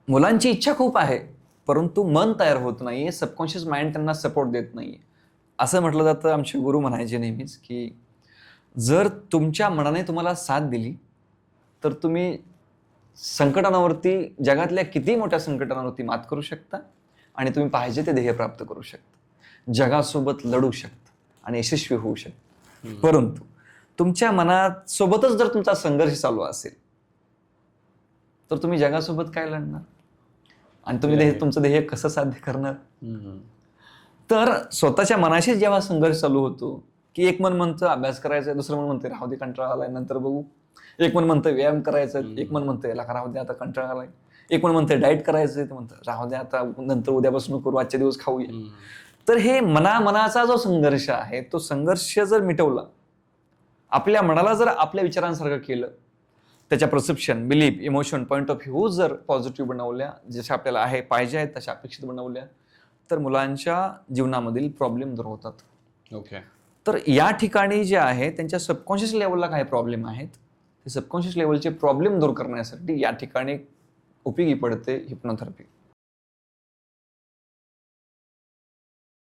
मुलांची इच्छा खूप आहे, परंतु मन तयार होत नाहीये, सबकॉन्शियस माइंड त्यांना सपोर्ट देत नाहीये. असं म्हटलं जातं, आमचे गुरु म्हणायचे नेहमीच, की जर तुमच्या मनाने तुम्हाला साथ दिली, तर तुम्ही संकटांवरती, जगातल्या किती मोठ्या संकटांवरती मात करू शकता आणि तुम्ही पाहिजे ते ध्येय प्राप्त करू शकता. जगासोबत लढू शकता आणि यशस्वी होऊ शकता. परंतु तुमच्या मनात सोबतच जर तुमचा संघर्ष चालू असेल, तर तुम्ही जगासोबत काय लढणार आणि तुम्ही तुमचं ध्येय कसं साध्य करणार? तर स्वतःच्या मनाशी जेव्हा संघर्ष चालू होतो, की एक मन म्हणतं अभ्यास करायचा, दुसरं मन म्हणतं राहू दे कंटाळा आलाय नंतर बघू, एक मन म्हणतं व्यायाम करायचा, एक मन म्हणतं याला राहू दे आता कंटाळा आलाय, एक मन म्हणतं डाएट करायचं, ते म्हणतं राहू दे आता नंतर उद्यापासून करू, आजच्या दिवस खाऊया. तर हे मनाचा जो संघर्ष आहे, तो संघर्ष जर मिटवला, आपल्या मनाला जर आपल्या विचारांसारखं केलं, त्याच्या perception, belief, emotion, point of view जर पॉझिटिव्ह बनवल्या, जशा आपल्याला आहे पाहिजे आहेत तशा अपेक्षित बनवल्या, तर मुलांच्या जीवनामधील प्रॉब्लेम दूर होतात. ओके. तर या ठिकाणी जे आहे त्यांच्या सबकॉन्शियस लेवलला काही प्रॉब्लेम आहेत, ते सबकॉन्शियस लेवलचे प्रॉब्लेम दूर करण्यासाठी या ठिकाणी उपयोगी पडते हिप्नोथेरपी.